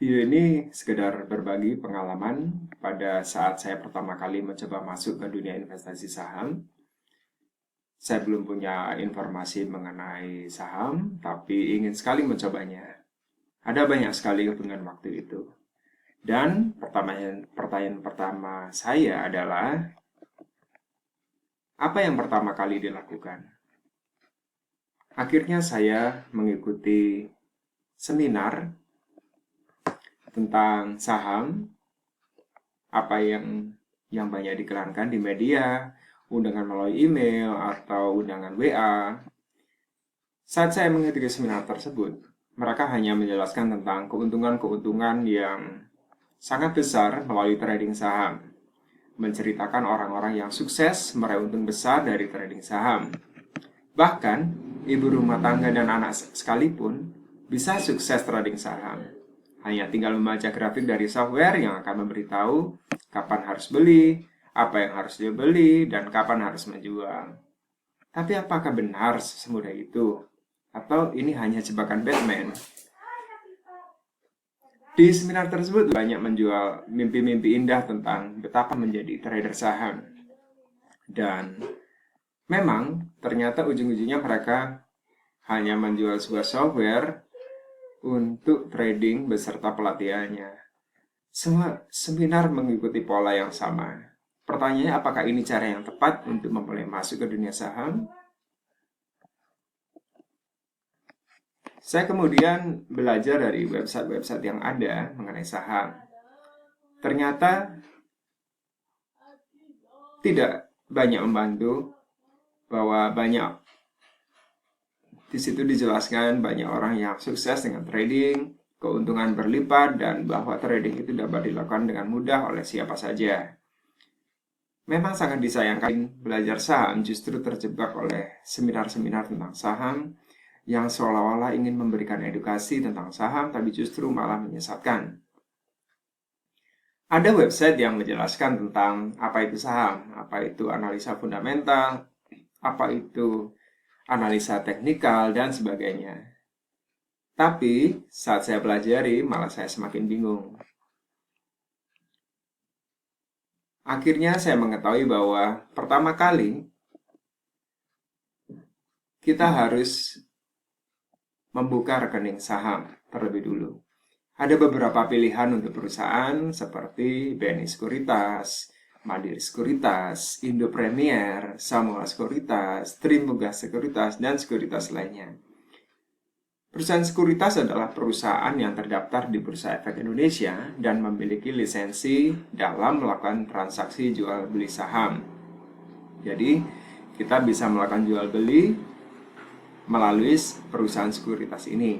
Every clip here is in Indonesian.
Video ini sekedar berbagi pengalaman pada saat saya pertama kali mencoba masuk ke dunia investasi saham. Saya belum punya informasi mengenai saham, tapi ingin sekali mencobanya. Ada banyak sekali kepentingan waktu itu. Dan pertanyaan pertama saya adalah, apa yang pertama kali dilakukan? Akhirnya saya mengikuti seminar tentang saham, apa yang banyak dikeluarkan di media, undangan melalui email atau undangan WA. Saat saya mengikuti seminar tersebut, mereka hanya menjelaskan tentang keuntungan-keuntungan yang sangat besar melalui trading saham, menceritakan orang-orang yang sukses meraih untung besar dari trading saham. Bahkan, ibu rumah tangga dan anak sekalipun bisa sukses trading saham. Hanya tinggal membaca grafik dari software yang akan memberitahu kapan harus beli, apa yang harus dibeli, dan kapan harus menjual. Tapi apakah benar semudah itu? Atau ini hanya jebakan Batman? Di seminar tersebut banyak menjual mimpi-mimpi indah tentang betapa menjadi trader saham. Dan memang ternyata ujung-ujungnya mereka hanya menjual sebuah software untuk trading beserta pelatihannya. Semua seminar mengikuti pola yang sama. Pertanyaannya, apakah ini cara yang tepat untuk memulai masuk ke dunia saham? Saya kemudian belajar dari website-website yang ada mengenai saham. Ternyata tidak banyak membantu, bahwa banyak di situ dijelaskan banyak orang yang sukses dengan trading, keuntungan berlipat, dan bahwa trading itu dapat dilakukan dengan mudah oleh siapa saja. Memang sangat disayangkan belajar saham justru terjebak oleh seminar-seminar tentang saham yang seolah-olah ingin memberikan edukasi tentang saham tapi justru malah menyesatkan. Ada website yang menjelaskan tentang apa itu saham, apa itu analisa fundamental, apa itu analisa teknikal, dan sebagainya. Tapi saat saya pelajari malah saya semakin bingung. Akhirnya saya mengetahui bahwa pertama kali kita harus membuka rekening saham terlebih dulu. Ada beberapa pilihan untuk perusahaan seperti BNI Sekuritas, Mandiri Sekuritas, Indo Premier, Samuel Sekuritas, Trimegah Sekuritas, dan sekuritas lainnya. Perusahaan sekuritas adalah perusahaan yang terdaftar di Bursa Efek Indonesia dan memiliki lisensi dalam melakukan transaksi jual beli saham. Jadi, kita bisa melakukan jual beli melalui perusahaan sekuritas ini.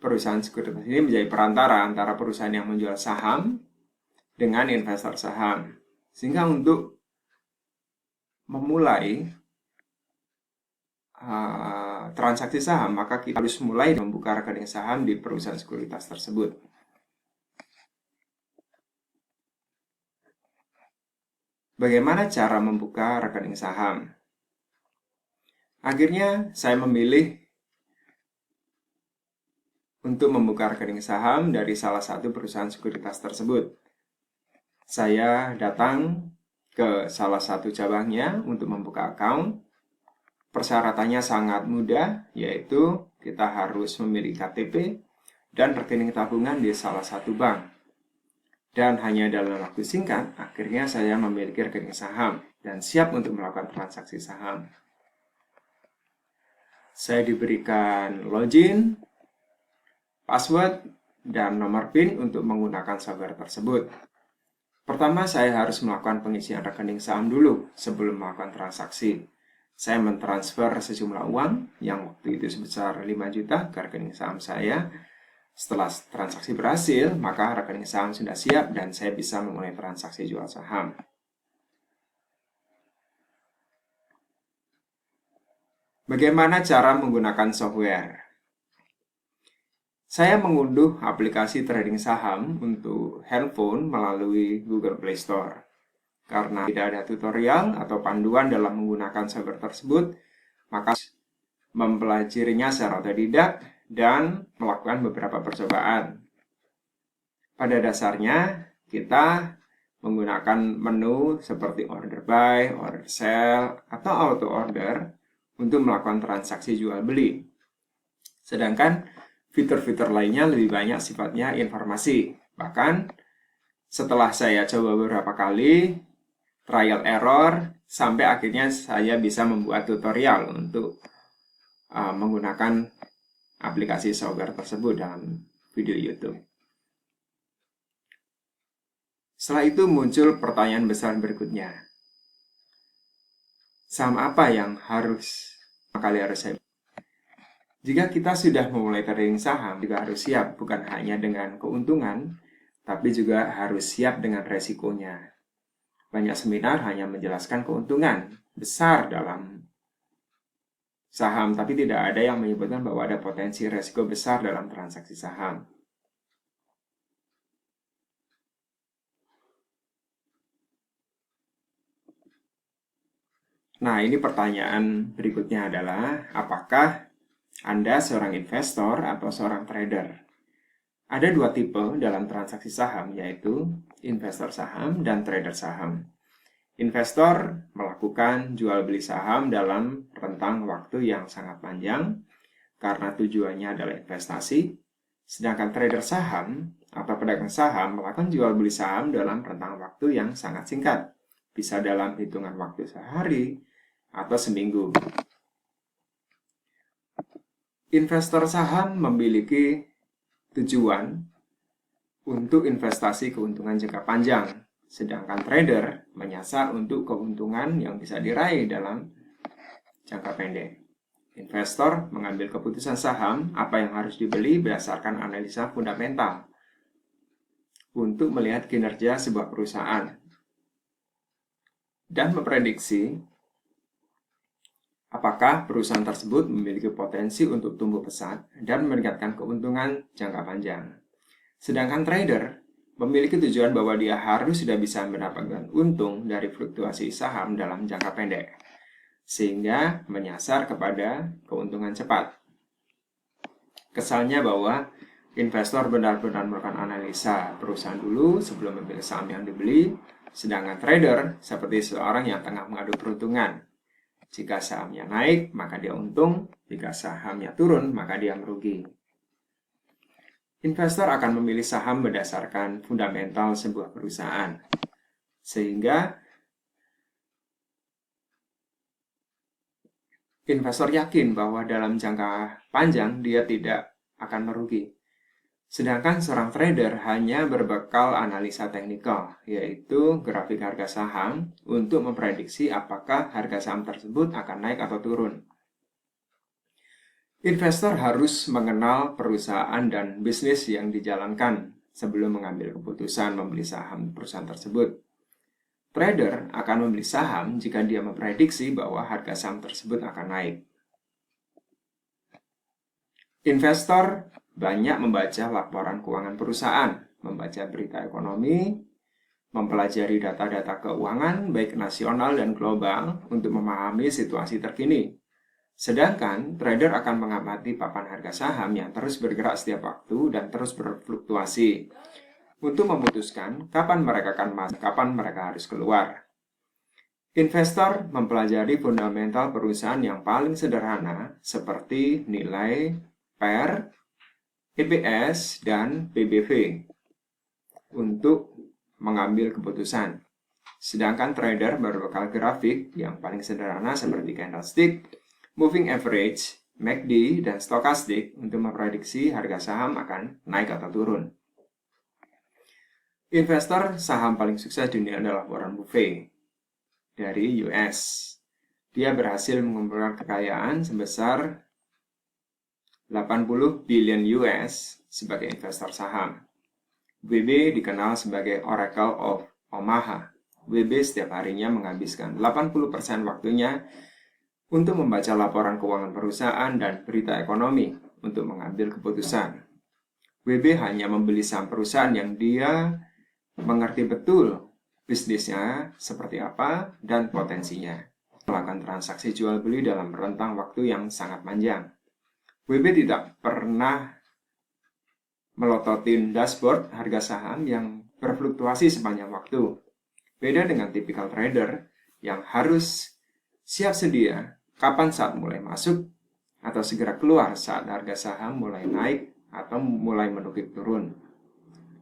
Perusahaan sekuritas ini menjadi perantara antara perusahaan yang menjual saham dengan investor saham. Sehingga untuk memulai transaksi saham, maka kita harus mulai membuka rekening saham di perusahaan sekuritas tersebut. Bagaimana cara membuka rekening saham? Akhirnya saya memilih untuk membuka rekening saham dari salah satu perusahaan sekuritas tersebut. Saya datang ke salah satu cabangnya untuk membuka account. Persyaratannya sangat mudah, yaitu kita harus memiliki KTP dan rekening tabungan di salah satu bank. Dan hanya dalam waktu singkat, akhirnya saya memiliki rekening saham dan siap untuk melakukan transaksi saham. Saya diberikan login, password, dan nomor PIN untuk menggunakan software tersebut. Pertama, saya harus melakukan pengisian rekening saham dulu sebelum melakukan transaksi. Saya mentransfer sejumlah uang yang waktu itu sebesar 5 juta ke rekening saham saya. Setelah transaksi berhasil, maka rekening saham sudah siap dan saya bisa memulai transaksi jual saham. Bagaimana cara menggunakan software? Saya mengunduh aplikasi trading saham untuk handphone melalui Google Play Store. Karena tidak ada tutorial atau panduan dalam menggunakan software tersebut, maka mempelajarinya secara otodidak dan melakukan beberapa percobaan. Pada dasarnya, kita menggunakan menu seperti order by, order sell, atau auto order untuk melakukan transaksi jual beli. Sedangkan fitur-fitur lainnya lebih banyak sifatnya informasi. Bahkan setelah saya coba beberapa kali, trial error, sampai akhirnya saya bisa membuat tutorial untuk menggunakan aplikasi software tersebut dalam video YouTube. Setelah itu muncul pertanyaan besar berikutnya. Saham apa yang harus saya? Jika kita sudah memulai trading saham, juga harus siap bukan hanya dengan keuntungan, tapi juga harus siap dengan resikonya. Banyak seminar hanya menjelaskan keuntungan besar dalam saham, tapi tidak ada yang menyebutkan bahwa ada potensi resiko besar dalam transaksi saham. Nah, ini pertanyaan berikutnya adalah, apakah Anda seorang investor atau seorang trader? Ada dua tipe dalam transaksi saham, yaitu investor saham dan trader saham. Investor melakukan jual beli saham dalam rentang waktu yang sangat panjang karena tujuannya adalah investasi, sedangkan trader saham atau pedagang saham melakukan jual beli saham dalam rentang waktu yang sangat singkat, bisa dalam hitungan waktu sehari atau seminggu. Investor saham memiliki tujuan untuk investasi keuntungan jangka panjang, sedangkan trader menyasar untuk keuntungan yang bisa diraih dalam jangka pendek. Investor mengambil keputusan saham apa yang harus dibeli berdasarkan analisa fundamental untuk melihat kinerja sebuah perusahaan dan memprediksi apakah perusahaan tersebut memiliki potensi untuk tumbuh pesat dan meningkatkan keuntungan jangka panjang. Sedangkan trader memiliki tujuan bahwa dia harus sudah bisa mendapatkan untung dari fluktuasi saham dalam jangka pendek, sehingga menyasar kepada keuntungan cepat. Kesannya bahwa investor benar-benar melakukan analisa perusahaan dulu sebelum memilih saham yang dibeli, sedangkan trader seperti seorang yang tengah mengadu peruntungan. Jika sahamnya naik, maka dia untung. Jika sahamnya turun, maka dia merugi. Investor akan memilih saham berdasarkan fundamental sebuah perusahaan. Sehingga investor yakin bahwa dalam jangka panjang dia tidak akan merugi. Sedangkan seorang trader hanya berbekal analisa teknikal, yaitu grafik harga saham untuk memprediksi apakah harga saham tersebut akan naik atau turun. Investor harus mengenal perusahaan dan bisnis yang dijalankan sebelum mengambil keputusan membeli saham perusahaan tersebut. Trader akan membeli saham jika dia memprediksi bahwa harga saham tersebut akan naik. Investor banyak membaca laporan keuangan perusahaan, membaca berita ekonomi, mempelajari data-data keuangan baik nasional dan global untuk memahami situasi terkini. Sedangkan trader akan mengamati papan harga saham yang terus bergerak setiap waktu dan terus berfluktuasi untuk memutuskan kapan mereka akan masuk, kapan mereka harus keluar. Investor mempelajari fundamental perusahaan yang paling sederhana seperti nilai PER, EPS, dan PBV untuk mengambil keputusan. Sedangkan trader berbekal grafik yang paling sederhana seperti candlestick, moving average, MACD, dan stokastik untuk memprediksi harga saham akan naik atau turun. Investor saham paling sukses di dunia adalah Warren Buffett dari US. Dia berhasil mengumpulkan kekayaan sebesar 80 billion US sebagai investor saham. WB dikenal sebagai Oracle of Omaha. WB setiap harinya menghabiskan 80% waktunya untuk membaca laporan keuangan perusahaan dan berita ekonomi untuk mengambil keputusan. WB hanya membeli saham perusahaan yang dia mengerti betul bisnisnya seperti apa dan potensinya. Melakukan transaksi jual beli dalam rentang waktu yang sangat panjang. WB tidak pernah melototin dashboard harga saham yang berfluktuasi sepanjang waktu. Beda dengan tipikal trader yang harus siap sedia kapan saat mulai masuk atau segera keluar saat harga saham mulai naik atau mulai menukik turun,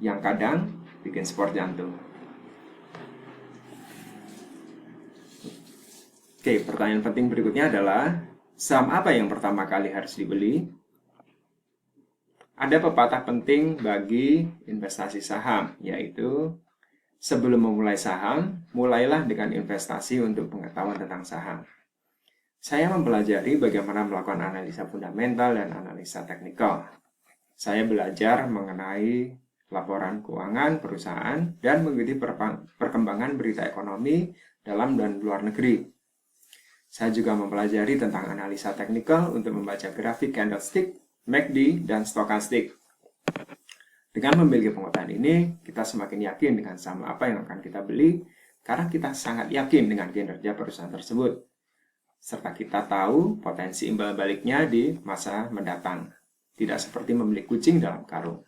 yang kadang bikin sport jantung. Oke, pertanyaan penting berikutnya adalah, saham apa yang pertama kali harus dibeli? Ada pepatah penting bagi investasi saham, yaitu sebelum memulai saham, mulailah dengan investasi untuk pengetahuan tentang saham. Saya mempelajari bagaimana melakukan analisa fundamental dan analisa teknikal. Saya belajar mengenai laporan keuangan perusahaan dan mengikuti perkembangan berita ekonomi dalam dan luar negeri. Saya juga mempelajari tentang analisa teknikal untuk membaca grafik candlestick, MACD, dan stokastik. Dengan memiliki pengetahuan ini, kita semakin yakin dengan saham apa yang akan kita beli, karena kita sangat yakin dengan kinerja perusahaan tersebut, serta kita tahu potensi imbal baliknya di masa mendatang. Tidak seperti membeli kucing dalam karung.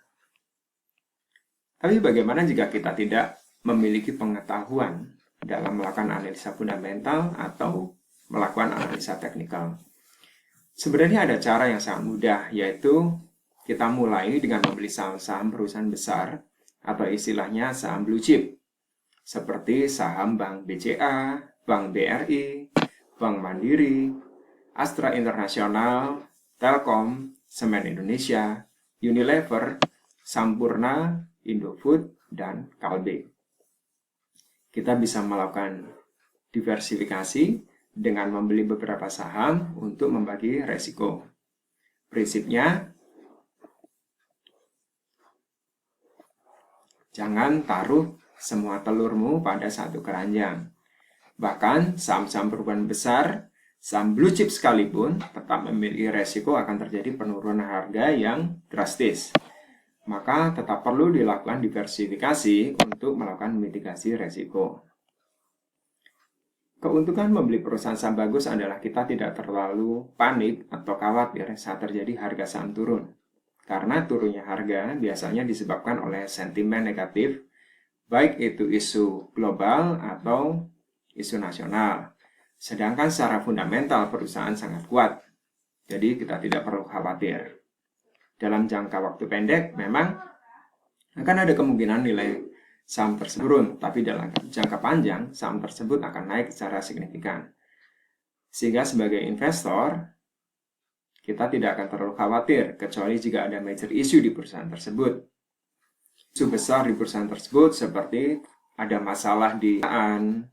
Tapi bagaimana jika kita tidak memiliki pengetahuan dalam melakukan analisa fundamental atau melakukan analisa teknikal? Sebenarnya ada cara yang sangat mudah, yaitu kita mulai dengan membeli saham-saham perusahaan besar atau istilahnya saham blue chip, seperti saham Bank BCA, Bank BRI, Bank Mandiri, Astra Internasional, Telkom, Semen Indonesia, Unilever, Sampurna, Indofood, dan Kalbe. Kita bisa melakukan diversifikasi dengan membeli beberapa saham untuk membagi resiko. Prinsipnya, jangan taruh semua telurmu pada satu keranjang. Bahkan saham-saham perubahan besar, saham blue chip sekalipun, tetap memiliki resiko akan terjadi penurunan harga yang drastis. Maka tetap perlu dilakukan diversifikasi untuk melakukan mitigasi resiko. Keuntungan membeli perusahaan saham bagus adalah kita tidak terlalu panik atau khawatir saat terjadi harga saham turun. Karena turunnya harga biasanya disebabkan oleh sentimen negatif, baik itu isu global atau isu nasional. Sedangkan secara fundamental perusahaan sangat kuat, jadi kita tidak perlu khawatir. Dalam jangka waktu pendek memang akan ada kemungkinan nilai saham tersebut turun, tapi dalam jangka panjang saham tersebut akan naik secara signifikan. Sehingga sebagai investor, kita tidak akan terlalu khawatir, kecuali jika ada major issue di perusahaan tersebut. Isu besar di perusahaan tersebut seperti ada masalah di perusahaan,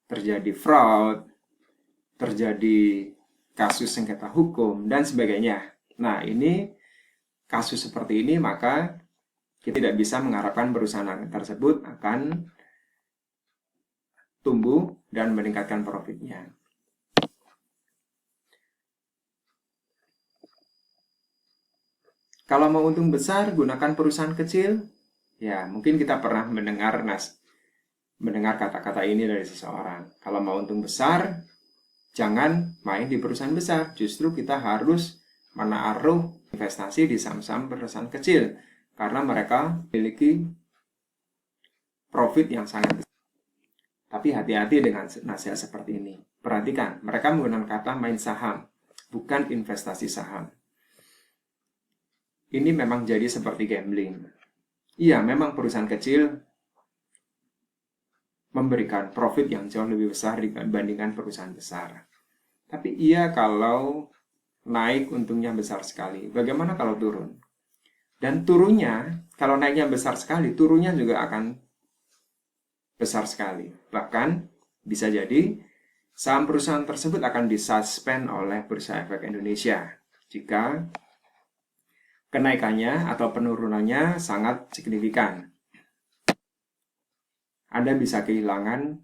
terjadi fraud, terjadi kasus sengketa hukum, dan sebagainya. Nah, ini kasus seperti ini, maka kita tidak bisa mengharapkan perusahaan tersebut akan tumbuh dan meningkatkan profitnya. Kalau mau untung besar, gunakan perusahaan kecil. Ya, mungkin kita pernah mendengar kata-kata ini dari seseorang. Kalau mau untung besar, jangan main di perusahaan besar. Justru kita harus menaruh investasi di saham-saham perusahaan kecil, karena mereka memiliki profit yang sangat besar. Tapi hati-hati dengan nasihat seperti ini. Perhatikan, mereka menggunakan kata main saham, bukan investasi saham. Ini memang jadi seperti gambling. Iya, memang perusahaan kecil memberikan profit yang jauh lebih besar dibandingkan perusahaan besar. Tapi iya kalau naik untungnya besar sekali. Bagaimana kalau turun? Dan turunnya, kalau naiknya besar sekali, turunnya juga akan besar sekali. Bahkan bisa jadi saham perusahaan tersebut akan disuspend oleh Bursa Efek Indonesia jika kenaikannya atau penurunannya sangat signifikan. Anda bisa kehilangan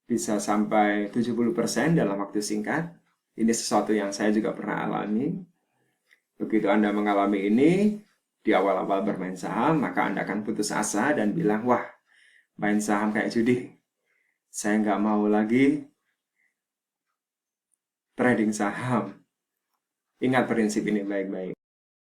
bisa sampai 70% dalam waktu singkat. Ini sesuatu yang saya juga pernah alami. Begitu Anda mengalami ini, di awal-awal bermain saham, maka Anda akan putus asa dan bilang, wah, main saham kayak judi. Saya nggak mau lagi trading saham. Ingat prinsip ini baik-baik.